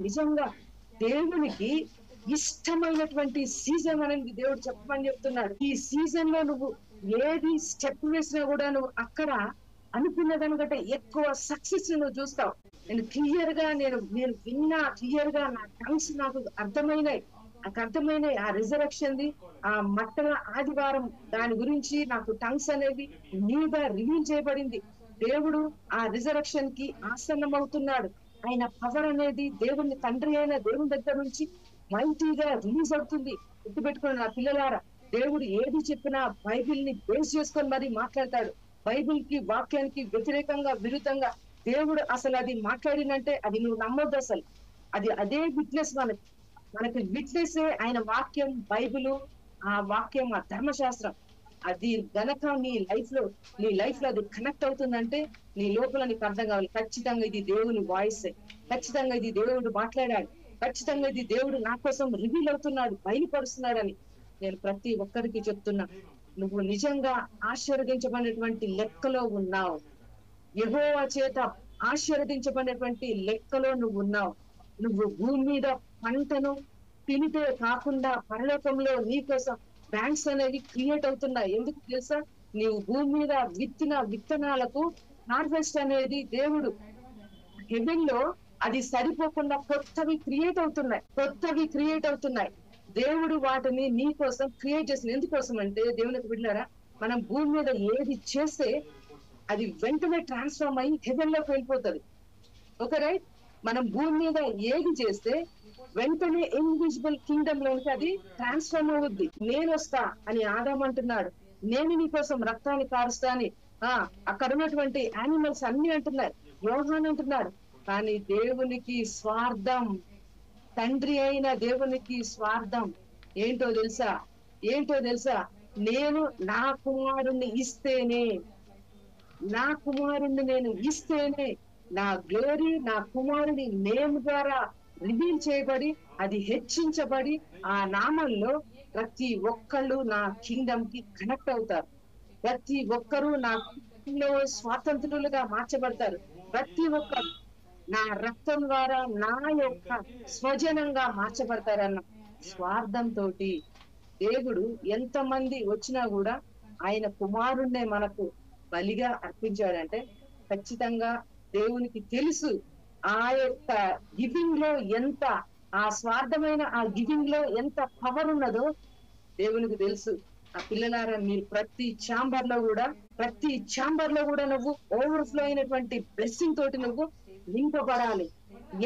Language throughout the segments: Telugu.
నిజంగా దేవునికి ఇష్టమైనటువంటి సీజన్ అనేది దేవుడు చెప్పమని చెప్తున్నాడు. ఈ సీజన్ లో నువ్వు ఏది స్టెప్ వేసినా కూడా నువ్వు అక్కడ అనుకున్న దానికంటే ఎక్కువ సక్సెస్ నువ్వు చూస్తావు. నేను క్లియర్ గా నేను విన్నా, క్లియర్ గా నా టంగ్స్ నాకు అర్థమైనాయి. ఆ రిజరక్షన్ ది, ఆ మట్టల ఆదివారం దాని గురించి నాకు టంగ్స్ అనేది మీద రివీల్ చేయబడింది. దేవుడు ఆ రిజరక్షన్ కి ఆసన్నం అవుతున్నాడు. ఆయన పవర్ అనేది దేవుని తండ్రి అయిన దేవుని దగ్గర నుంచి మైటీగా రిలీజ్ అవుతుంది. గుర్తుపెట్టుకుని నా పిల్లలారా, దేవుడు ఏది చెప్పినా బైబిల్ ని బేస్ చేసుకొని మరి మాట్లాడతాడు. బైబిల్ కి వాక్యానికి వ్యతిరేకంగా విరుద్ధంగా దేవుడు అసలు అది మాట్లాడినంటే అది నువ్వు నమ్మొద్దు. అసలు అదే విట్నెస్ మనకి విట్నెస్ ఆయన వాక్యం, బైబిల్, ఆ వాక్యం, ఆ ధర్మశాస్త్రం. అది గనక నీ లైఫ్ లో అది కనెక్ట్ అవుతుందంటే నీ లోపల నీకు అర్థం కావాలి, ఖచ్చితంగా ఇది దేవుని వాయిస్, ఖచ్చితంగా ఇది దేవుడు మాట్లాడాడు, ఖచ్చితంగా ఇది దేవుడు నా కోసం రివీల్ అవుతున్నాడు, బయలుపరుస్తున్నాడని నేను ప్రతి ఒక్కరికి చెప్తున్నా. నువ్వు నిజంగా ఆశీర్వదించబడినటువంటి లెక్కలో ఉన్నావు. యెహోవా చేత ఆశీర్వదించబడినటువంటి లెక్కలో నువ్వు ఉన్నావు. నువ్వు భూమి మీద పంటను తినితే కాకుండా పరలోకంలో నీ కోసం బ్యాంక్స్ అనేవి క్రియేట్ అవుతున్నాయి. ఎందుకు తెలుసా? నీవు భూమి మీద విత్తిన విత్తనాలకు హార్వెస్ట్ అనేది దేవుడు హెవెన్ లో అది సరిపోకుండా కొత్తవి క్రియేట్ అవుతున్నాయి. దేవుడు వాటిని నీ కోసం క్రియేట్ చేసిన ఎందుకోసం అంటే, దేవునికి బిడ్డలారా, మనం భూమి మీద ఏది చేస్తే అది వెంటనే ట్రాన్స్ఫార్మ్ అయ్యి హెవెన్ లోకి వెళ్ళిపోతుంది. Okay right? మనం భూమి మీద ఏది చేస్తే వెంటనే ఇన్విజిబుల్ కింగ్డమ్ లోనికి అది ట్రాన్స్ఫార్మ్ అవుద్ది. నేను వస్తా అని ఆదాం అంటున్నాడు. నేను నీ కోసం రక్తాన్ని కారుస్తా అని అక్కడ ఉన్నటువంటి యానిమల్స్ అన్ని అంటున్నారు, యోహాన్ అంటున్నాడు. కానీ దేవునికి స్వార్థం, తండ్రి అయిన దేవునికి స్వార్థం ఏంటో తెలుసా? నేను నా కుమారుణ్ణి ఇస్తేనే నా గ్లోరీ, నా కుమారుని నేమ్ ద్వారా రివీల్ చేయబడి అది హెచ్చించబడి ఆ నామంలో ప్రతి ఒక్కళ్ళు నా కింగ్డమ్ కి కనెక్ట్ అవుతారు. ప్రతి ఒక్కరూ నా స్వాతంత్రులుగా మార్చబడతారు. ప్రతి ఒక్కరు నా రక్తం ద్వారా నా యొక్క స్వజనంగా మార్చబడతారన్న స్వార్థంతో దేవుడు ఎంతమంది వచ్చినా కూడా ఆయన కుమారుణ్ణే మనకు బలిగా అర్పించాడంటే ఖచ్చితంగా దేవునికి తెలుసు ఆ యొక్క గివింగ్ లో ఎంత, ఆ స్వార్థమైన ఆ గివింగ్ లో ఎంత పవర్ ఉన్నదో దేవునికి తెలుసు. ఆ పిల్లలారా, మీరు ప్రతి ఛాంబర్ లో కూడా నువ్వు ఓవర్ఫ్లో అయినటువంటి బ్లెస్సింగ్ తోటి నువ్వు నింపబడాలి.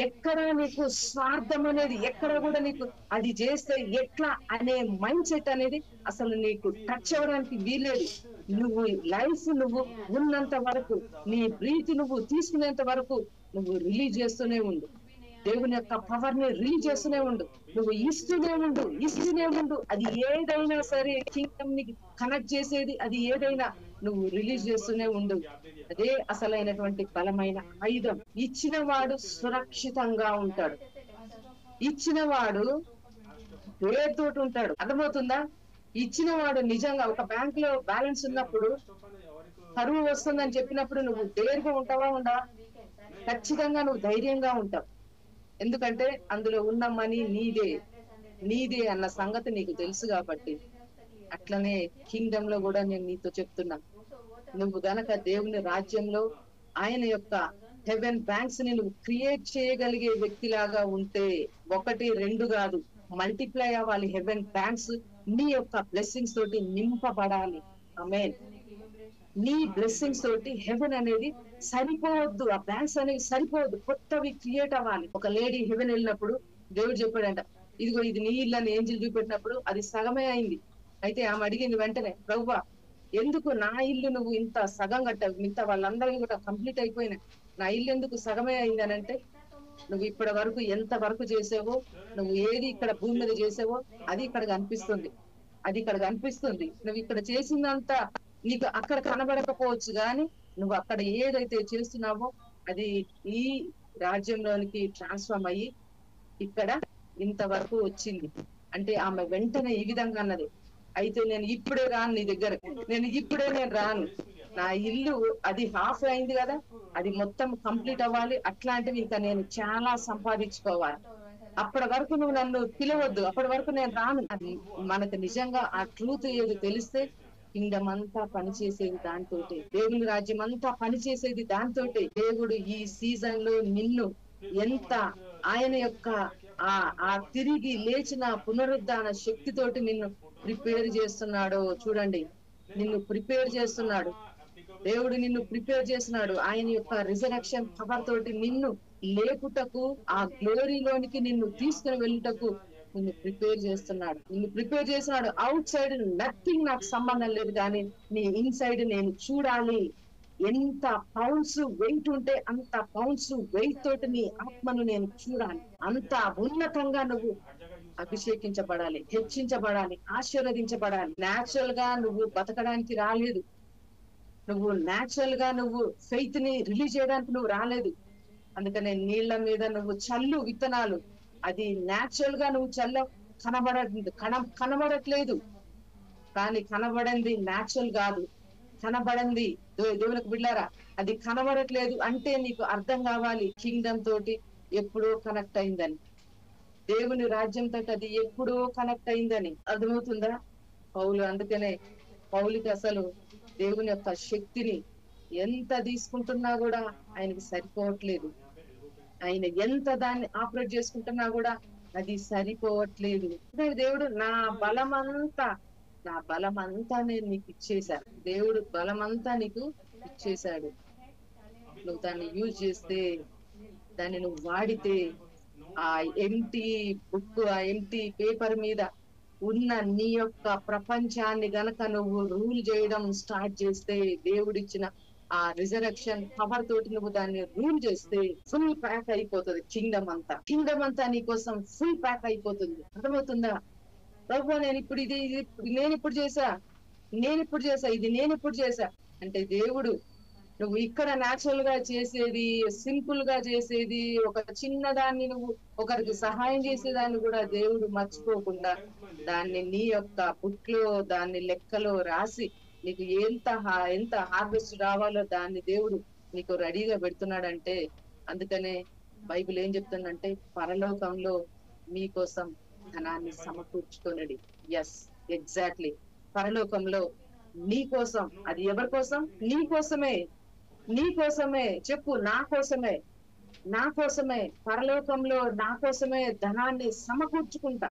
ఎక్కడ నీకు స్వార్థం అనేది, ఎక్కడ కూడా నీకు అది చేస్తే ఎట్లా అనే మైండ్ సెట్ అనేది అసలు నీకు టచ్ అవ్వడానికి వీలేదు. నువ్వు లైఫ్ నువ్వు ఉన్నంత వరకు, నీ బ్రీత్ నువ్వు తీసుకునేంత వరకు నువ్వు రిలీజ్ చేస్తూనే ఉండు. దేవుని యొక్క పవర్ ని రిలీజ్ చేస్తూనే ఉండు. నువ్వు ఇస్తూనే ఉండు. అది ఏదైనా సరే, కింగ్డమ్ ని కనెక్ట్ చేసేది అది ఏదైనా నువ్వు రిలీజ్ చేస్తూనే ఉండు. అదే అసలైనటువంటి బలమైన ఆయుధం. ఇచ్చిన వాడు సురక్షితంగా ఉంటాడు. ఇచ్చిన వాడు పేరుతోటి ఉంటాడు. అర్థమవుతుందా? ఇచ్చిన వాడు నిజంగా ఒక బ్యాంక్ లో బ్యాలెన్స్ ఉన్నప్పుడు కరువు వస్తుందని చెప్పినప్పుడు నువ్వు ధైర్యంగా ఉండవా? ఖచ్చితంగా నువ్వు ధైర్యంగా ఉంటావు. ఎందుకంటే అందులో ఉన్న మనీ నీదే అన్న సంగతి నీకు తెలుసు కాబట్టి. అట్లనే కింగ్డమ్ లో కూడా నేను నీతో చెప్తున్నా, నువ్వు గనక దేవుని రాజ్యంలో ఆయన యొక్క హెవెన్ బ్యాంక్స్ ని నువ్వు క్రియేట్ చేయగలిగే వ్యక్తిలాగా ఉంటే, 1, 2 కాదు, మల్టిప్లై అవ్వాలి. హెవెన్ బ్యాంక్స్ నీ యొక్క బ్లెస్సింగ్స్ తోటి నింపబడాలి. ఆమేన్. నీ బ్లెస్సింగ్స్ తోటి హెవెన్ అనేది సరిపోవద్దు, ఆ బ్యాంక్స్ అనేవి సరిపోవద్దు, కొత్తవి క్రియేట్ అవ్వాలి. ఒక లేడీ హెవెన్ వెళ్ళినప్పుడు దేవుడు చెప్పాడంట, ఇదిగో ఇది నీ ఇల్లు అని ఏంజిల్ చూపెట్టినప్పుడు అది సగమే అయింది. అయితే ఆమె అడిగింది వెంటనే, ప్రభువా ఎందుకు నా ఇల్లు నువ్వు ఇంత సగం కట్టావు, మిగతా వాళ్ళందరికీ కూడా కంప్లీట్ అయిపోయినాయి, నా ఇల్లు ఎందుకు సగమే అయింది అని అంటే, నువ్వు ఇప్పటి వరకు ఎంత వరకు చేసావో, నువ్వు ఏది ఇక్కడ భూమి మీద చేసావో అది ఇక్కడ కనిపిస్తుంది. నువ్వు ఇక్కడ చేసిందంతా నీకు అక్కడ కనబడకపోవచ్చు, కానీ నువ్వు అక్కడ ఏదైతే చేస్తున్నావో అది ఈ రాజ్యంలోనికి ట్రాన్స్ఫార్మ్ అయ్యి ఇక్కడ ఇంతవరకు వచ్చింది అంటే ఆమె వెంటనే ఈ విధంగా అన్నది, అయితే నేను ఇప్పుడే రాను నీ దగ్గర, నేను రాను, నా ఇల్లు అది హాఫ్ అయింది కదా, అది మొత్తం కంప్లీట్ అవ్వాలి. అట్లాంటివి ఇంకా నేను చాలా సంపాదించుకోవాలి. అప్పటి వరకు నువ్వు నన్ను పిలవద్దు, అప్పటి వరకు నేను రాను. అది మనకు నిజంగా ఆ ట్రూత్ ఏది తెలిస్తే కింగ్డమ్ అంతా పనిచేసేది దాంతోటే, దేవుని రాజ్యం అంతా పనిచేసేది దాంతోటే. దేవుడు ఈ సీజన్ లో నిన్ను ఎంత ఆయన యొక్క ఆ ఆ తిరిగి లేచిన పునరుద్ధాన శక్తితోటి నిన్ను ప్రిపేర్ చేస్తున్నాడో చూడండి. నిన్ను ప్రిపేర్ చేస్తున్నాడు దేవుడు, నిన్ను ప్రిపేర్ చేస్తున్నాడు. ఆయన యొక్క రిజరక్షన్ పవర్ తోటి నిన్ను లేపుటకు, ఆ గ్లోరీలోనికి నిన్ను తీసుకుని వెళ్ళుటకు నిన్ను ప్రిపేర్ చేస్తున్నాడు. నిన్ను ప్రిపేర్ చేస్తున్నాడు. అవుట్ సైడ్ నథింగ్ నాకు సంబంధం లేదు, కానీ నీ ఇన్సైడ్ నేను చూడాలి. ఎంత పౌండ్స్ వెయిట్ ఉంటే అంత పౌండ్స్ వెయిట్ తోటి నీ ఆత్మను నేను చూడాలి. అంత ఉన్నతంగా నువ్వు అభిషేకించబడాలి, హెచ్చించబడాలి, ఆశీర్వదించబడాలి. నేచురల్ గా నువ్వు బతకడానికి రాలేదు. నువ్వు నేచురల్ గా నువ్వు ఫెయిత్ ని రిలీజ్ చేయడానికి నువ్వు రాలేదు. అందుకనే నీళ్ల మీద నువ్వు చల్లు విత్తనాలు. అది నేచురల్ గా నువ్వు కనబడట్లేదు, కానీ కనబడింది నేచురల్ కాదు. కనబడింది దేవునికి బిడ్డారా, అది కనబడట్లేదు అంటే నీకు అర్థం కావాలి కింగ్డమ్ తోటి ఎప్పుడో కనెక్ట్ అయిందని, దేవుని రాజ్యం తోటి అది ఎప్పుడో కనెక్ట్ అయిందని. అర్థమవుతుందా? పౌలు అందుకనే పౌలుకి అసలు దేవుని యొక్క శక్తిని ఎంత తీసుకుంటున్నా కూడా ఆయనకి సరిపోవట్లేదు. ఆయన ఎంత దాన్ని ఆపరేట్ చేసుకుంటున్నా కూడా అది సరిపోవట్లేదు. దేవుడు నా బలమంతా నేను నీకు ఇచ్చేశాను. దేవుడు బలమంతా నీకు ఇచ్చేశాడు. నువ్వు దాన్ని యూజ్ చేస్తే, దాన్ని నువ్వు వాడితే, ఆ ఎంటీ బుక్, ఆ ఎంటీ పేపర్ మీద ఉన్న నీ యొక్క ప్రపంచాన్ని గనక నువ్వు రూల్ చేయడం స్టార్ట్ చేస్తే, దేవుడిచ్చిన ఆ రిజరక్షన్ పవర్ తోటి నువ్వు దాన్ని రూల్ చేస్తే ఫుల్ ప్యాక్ అయిపోతుంది కింగ్డమ్ అంతా. కింగ్డమ్ అంతా నీ కోసం ఫుల్ ప్యాక్ అయిపోతుంది. అర్థమవుతుందా? ప్రభు నేను ఇప్పుడు నేను ఇప్పుడు చేసా అంటే దేవుడు నువ్వు ఇక్కడ న్యాచురల్ గా చేసేది, సింపుల్ గా చేసేది, ఒక చిన్న దాన్ని నువ్వు ఒకరికి సహాయం చేసేదాన్ని కూడా దేవుడు మర్చిపోకుండా దాన్ని నీ యొక్క బుక్ లో, దాన్ని లెక్కలో రాసి నీకు ఎంత హార్వెస్ట్ రావాలో దాన్ని దేవుడు నీకు రెడీగా పెడుతున్నాడంటే, అందుకనే బైబిల్ ఏం చెప్తుందంటే, పరలోకంలో మీకోసం ధనాన్ని సమకూర్చుకొనడి. Yes, exactly. పరలోకంలో నీ కోసం, అది ఎవరి కోసం? నీ కోసమే చెప్పు, నా కోసమే పరలోకంలో నా కోసమే ధనాన్ని సమకూర్చుకుంటా.